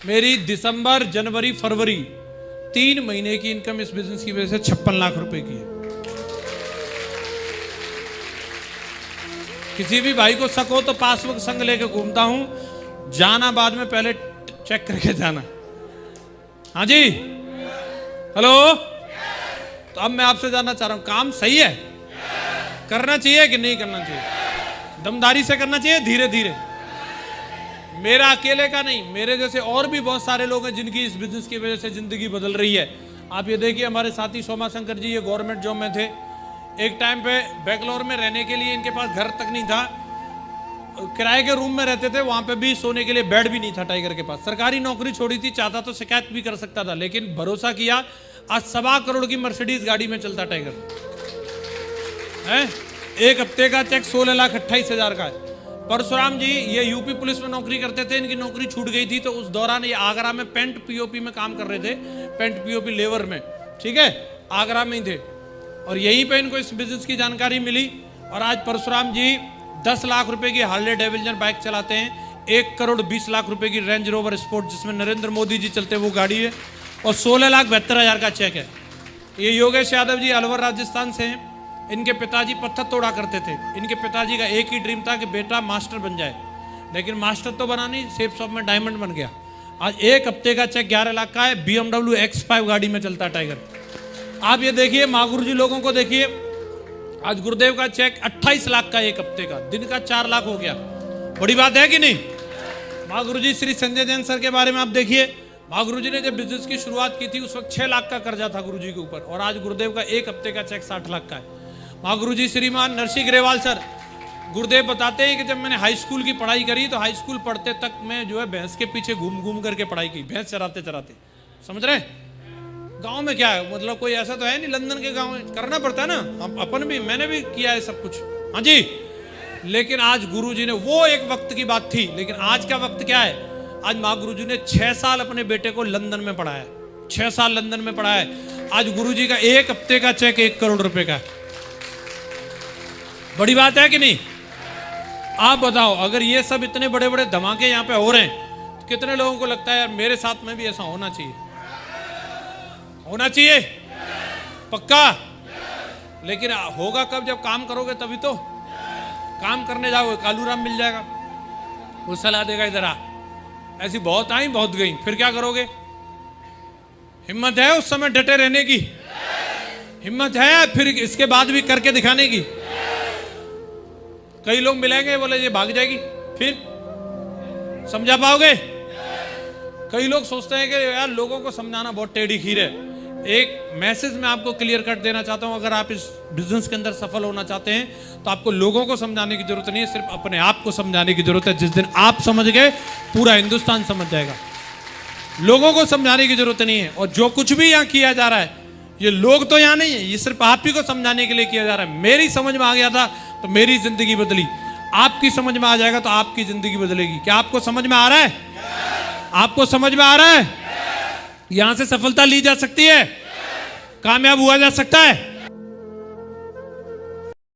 मेरी दिसंबर, जनवरी, फरवरी 3 महीने की इनकम इस बिजनेस की वजह से 56 लाख रुपए की है। किसी भी भाई को शक हो तो पासबुक संग लेके घूमता हूं, जाना बाद में, पहले चेक करके जाना। हाँ जी, हेलो। तो अब मैं आपसे जानना चाह रहा हूं, काम सही है? करना चाहिए कि नहीं करना चाहिए? दमदारी से करना चाहिए, धीरे धीरे। मेरा अकेले का नहीं, मेरे जैसे और भी बहुत सारे लोग हैं जिनकी इस बिजनेस की वजह से जिंदगी बदल रही है। आप ये देखिए, हमारे साथी सोमा शंकर जी, ये गवर्नमेंट जॉब में थे। एक टाइम पे बेंगलोर में रहने के लिए इनके पास घर तक नहीं था, किराए के रूम में रहते थे, वहां पे भी सोने के लिए बेड भी नहीं था टाइगर के पास। सरकारी नौकरी छोड़ी थी, चाहता तो शिकायत भी कर सकता था, लेकिन भरोसा किया। आज 1.25 करोड़ की मर्सिडीज गाड़ी में चलता टाइगर है। एक हफ्ते का चेक 16,28,000 का है। परशुराम जी ये यूपी पुलिस में नौकरी करते थे, इनकी नौकरी छूट गई थी, तो उस दौरान ये आगरा में पेंट पीओपी में काम कर रहे थे, पेंट पीओपी लेबर में, ठीक है, आगरा में ही थे। और यहीं पे इनको इस बिजनेस की जानकारी मिली, और आज परशुराम जी 10 लाख रुपए की हार्ले डेविल्जन बाइक चलाते हैं, 1 करोड़ 20 लाख रुपए की रेंज रोवर स्पोर्ट जिसमें नरेंद्र मोदी जी चलते हैं वो गाड़ी है, और 16,72,000 का चेक है। ये योगेश यादव जी अलवर राजस्थान से हैं। इनके पिताजी पत्थर तोड़ा करते थे। इनके पिताजी का एक ही ड्रीम था कि बेटा मास्टर बन जाए, लेकिन मास्टर तो बना नहीं, सेफ शॉप में डायमंड बन गया। आज एक हफ्ते का चेक 11 लाख का है, BMW X5 गाड़ी में चलता है टाइगर। आप ये देखिए, महागुरु जी लोगों को देखिए, आज गुरुदेव का चेक 28 लाख का एक हफ्ते का, दिन का 4 लाख हो गया। बड़ी बात है कि नहीं? महागुरु जी श्री संजय जैन सर के बारे में आप देखिए, महागुरु जी ने जब बिजनेस की शुरुआत की थी उस वक्त 6 लाख का कर्जा था गुरु जी के ऊपर, और आज गुरुदेव का एक हफ्ते का चेक 60 लाख का है। महागुरु जी श्रीमान नरसिंह ग्रेवाल सर, गुरुदेव बताते हैं कि जब मैंने हाई स्कूल की पढ़ाई करी तो हाई स्कूल पढ़ते तक मैं जो है भैंस के पीछे घूम घूम करके पढ़ाई की, भैंस चराते चराते, समझ रहे? गांव में क्या है, मतलब कोई ऐसा तो है नहीं, लंदन के गांव में करना पड़ता है ना, अपन भी, मैंने भी किया है सब कुछ, हाँ जी। लेकिन आज गुरु जी ने, वो एक वक्त की बात थी, लेकिन आज का वक्त क्या है? आज महागुरु जी ने 6 साल अपने बेटे को लंदन में पढ़ाया, 6 साल लंदन में पढ़ाया। आज गुरु जी का एक हफ्ते का चेक 1 करोड़ रुपए का है। बड़ी बात है कि नहीं? आप बताओ, अगर ये सब इतने बड़े बड़े धमाके यहाँ पे हो रहे हैं, तो कितने लोगों को लगता है यार मेरे साथ में भी ऐसा होना चाहिए? होना चाहिए पक्का। लेकिन होगा कब? जब काम करोगे तभी तो। काम करने जाओगे, कालूराम मिल जाएगा, वो सलाह देगा इधर आ, ऐसी बहुत आई बहुत गई, फिर क्या करोगे? हिम्मत है उस समय डटे रहने की? हिम्मत है फिर इसके बाद भी करके दिखाने की? कई लोग मिलेंगे, बोले ये भाग जाएगी, फिर समझा पाओगे? कई लोग सोचते हैं कि यार लोगों को समझाना बहुत टेढ़ी खीर है। एक मैसेज मैं आपको क्लियर कट देना चाहता हूं, अगर आप इस बिजनेस के अंदर सफल होना चाहते हैं तो आपको लोगों को समझाने की जरूरत नहीं है, सिर्फ अपने आप को समझाने की जरूरत है। जिस दिन आप समझ गए, पूरा हिंदुस्तान समझ जाएगा। लोगों को समझाने की जरूरत नहीं है। और जो कुछ भी यहाँ किया जा रहा है, ये लोग तो यहाँ नहीं है, ये सिर्फ आप ही को समझाने के लिए किया जा रहा है। मेरी समझ में आ गया था तो मेरी जिंदगी बदली, आपकी समझ में आ जाएगा तो आपकी जिंदगी बदलेगी। क्या आपको समझ में आ रहा है? आपको समझ में आ रहा है? यहां से सफलता ली जा सकती है, कामयाब हुआ जा सकता है।